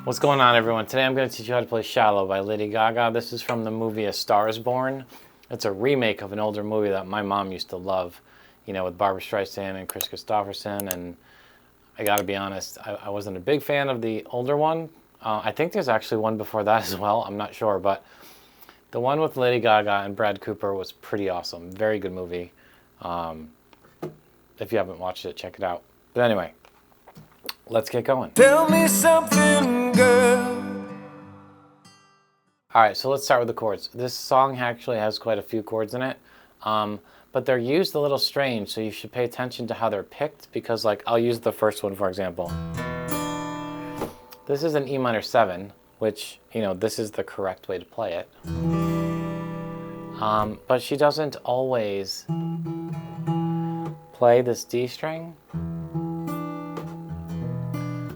What's going on, everyone? Today I'm going to teach you how to play Shallow by Lady Gaga. This is from the movie A Star is Born. It's a remake of an older movie that my mom used to love, you know, with Barbra Streisand and Kris Kristofferson. And I got to be honest, I wasn't a big fan of the older one. I think there's actually one before that as well. I'm not sure, but the one with Lady Gaga and Brad Cooper was pretty awesome. Very good movie. If you haven't watched it, check it out. But anyway, let's get going. Tell me something, girl. All right, so let's start with the chords. This song actually has quite a few chords in it, but they're used a little strange, so you should pay attention to how they're picked, because like I'll use the first one for example. This is an E minor 7, which, you know, this is the correct way to play it. But she doesn't always play this D string.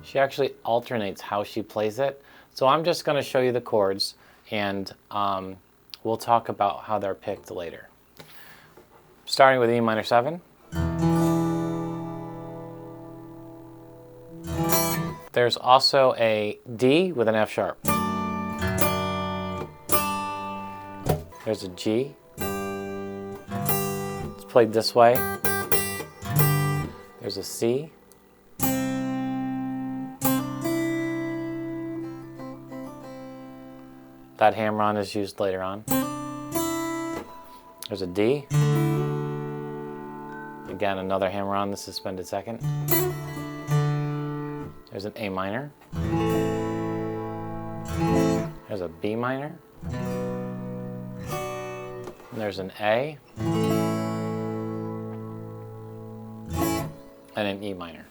She actually alternates how she plays it. So I'm just going to show you the chords, and we'll talk about how they're picked later. Starting with E minor 7. There's also a D with an F sharp. There's a G. It's played this way. There's a C. That hammer-on is used later on. There's a D. Again, another hammer-on, the suspended second. There's an A minor. There's a B minor. And there's an A. And an E minor.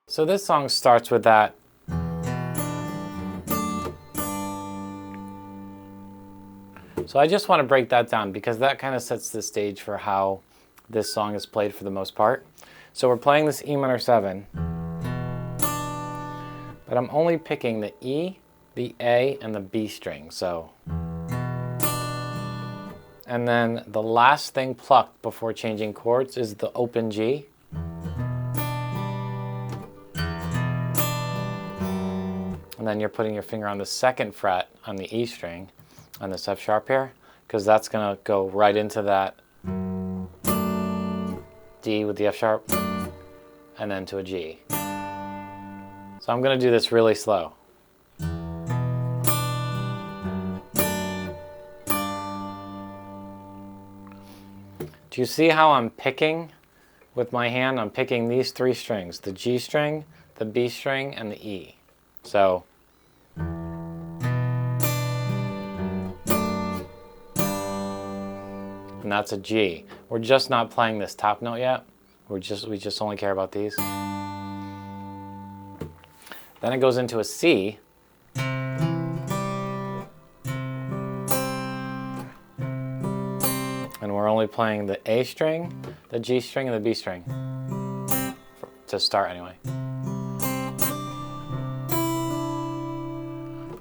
So this song starts with that. So I just want to break that down because that kind of sets the stage for how this song is played for the most part. So we're playing this E minor 7, but I'm only picking the E, the A, and the B string. So, and then the last thing plucked before changing chords is the open G. And then you're putting your finger on the second fret on the E string on this F sharp here, because that's going to go right into that D with the F sharp and then to a G. So I'm going to do this really slow. Do you see how I'm picking with my hand? I'm picking these three strings, the G string, the B string, and the E. So and that's a G. We're just not playing this top note yet. We just only care about these. Then it goes into a C. And we're only playing the A string, the G string, and the B string. To start anyway.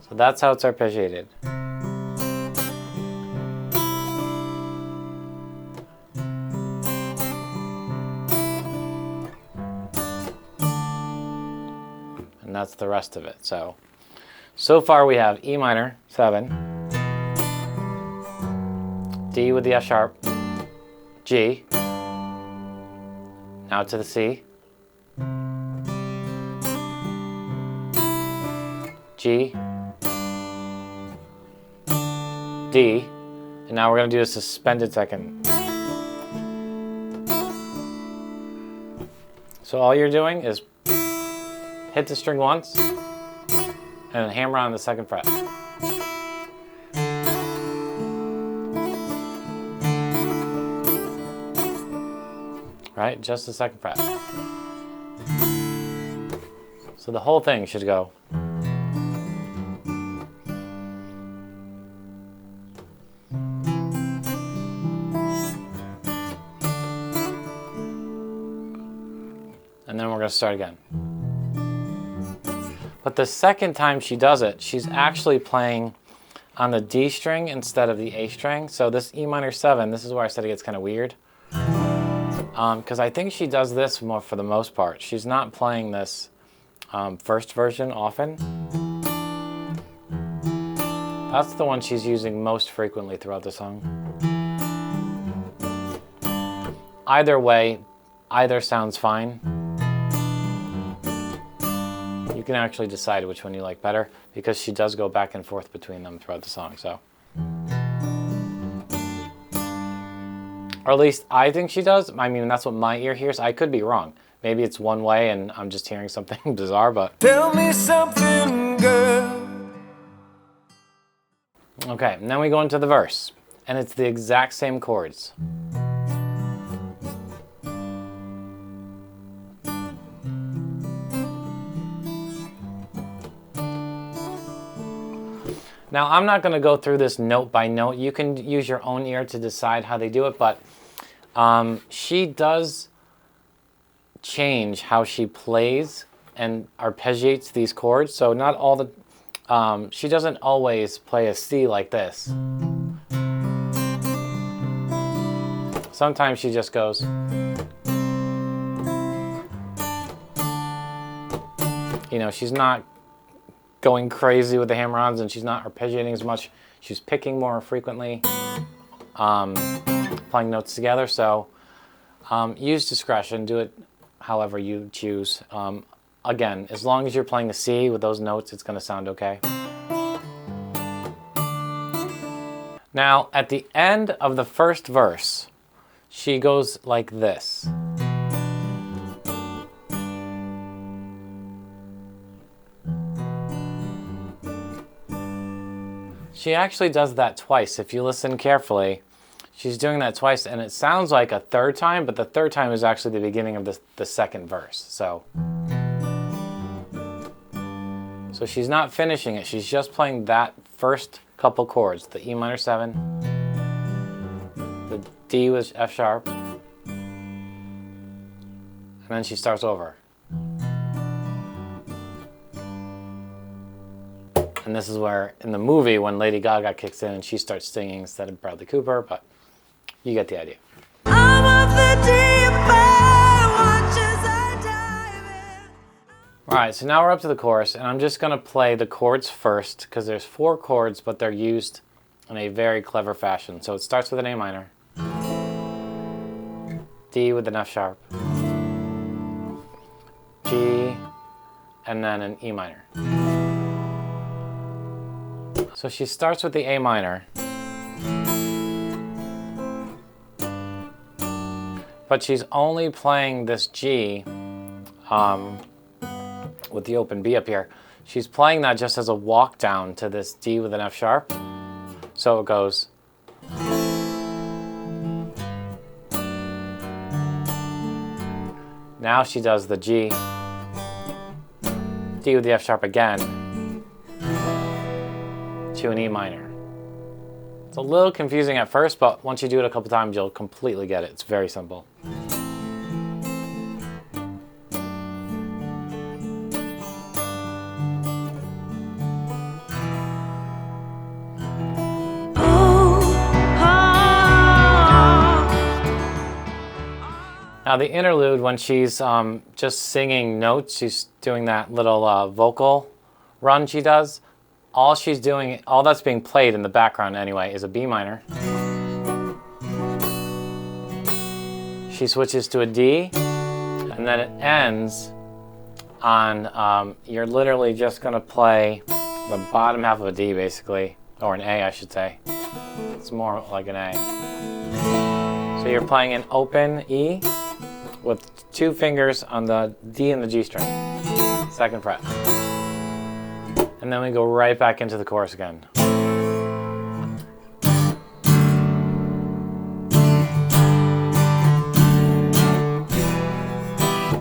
So that's how it's arpeggiated. And that's the rest of it. So far we have E minor 7, D with the F sharp, G, now to the C, G, D, and now we're going to do a suspended second. So all you're doing is hit the string once and then hammer on the second fret. Right? Just the second fret. So the whole thing should go. And then we're going to start again. But the second time she does it, she's actually playing on the D string instead of the A string. So this E minor 7, this is where I said it gets kind of weird. Because I think she does this more for the most part. She's not playing this first version often. That's the one she's using most frequently throughout the song. Either way, either sounds fine. You can actually decide which one you like better because she does go back and forth between them throughout the song. So, or at least I think she does. I mean, that's what my ear hears. I could be wrong. Maybe it's one way and I'm just hearing something bizarre, but... Tell me something, girl. Okay, and then we go into the verse, and it's the exact same chords. Now, I'm not going to go through this note by note. You can use your own ear to decide how they do it, but she does change how she plays and arpeggiates these chords. So not all the... she doesn't always play a C like this. Sometimes she just goes... You know, she's not going crazy with the hammer-ons, and she's not arpeggiating as much. She's picking more frequently, playing notes together. So use discretion. Do it however you choose. Again, as long as you're playing a C with those notes, it's going to sound okay. Now, at the end of the first verse, she goes like this. She actually does that twice. If you listen carefully, she's doing that twice, and it sounds like a third time, but the third time is actually the beginning of the second verse. So she's not finishing it. She's just playing that first couple chords, the E minor 7, the D with F sharp, and then she starts over. And this is where, in the movie, when Lady Gaga kicks in and she starts singing instead of Bradley Cooper, but you get the idea. I'm of the deep end, watch as I dive in. All right, so now we're up to the chorus, and I'm just going to play the chords first, because there's 4 chords, but they're used in a very clever fashion. So it starts with an A minor, D with an F sharp, G, and then an E minor. So she starts with the A minor, but she's only playing this G with the open B up here. She's playing that just as a walk down to this D with an F sharp. So it goes. Now she does the G, D with the F sharp again, to an E minor. It's a little confusing at first, but once you do it a couple times, you'll completely get it. It's very simple. Now the interlude, when she's just singing notes, she's doing that little vocal run she does. All she's doing, all that's being played in the background anyway, is a B minor. She switches to a D, and then it ends on, you're literally just gonna play the bottom half of a D basically, or an A I should say. It's more like an A. So you're playing an open E with 2 fingers on the D and the G string, 2nd fret. And then we go right back into the chorus again.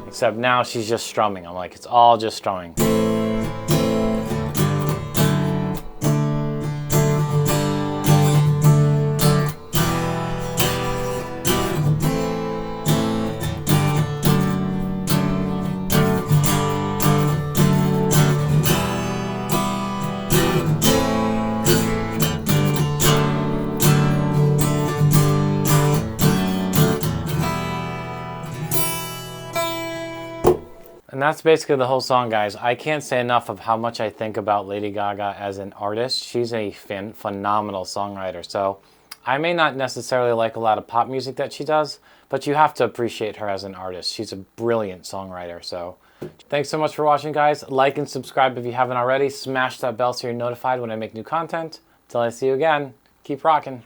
Except now she's just strumming. I'm like, it's all just strumming. And that's basically the whole song, guys. I can't say enough of how much I think about Lady Gaga as an artist. She's a phenomenal songwriter. So I may not necessarily like a lot of pop music that she does, but you have to appreciate her as an artist. She's a brilliant songwriter. So thanks so much for watching, guys. Like and subscribe if you haven't already. Smash that bell so you're notified when I make new content. Until I see you again, keep rocking.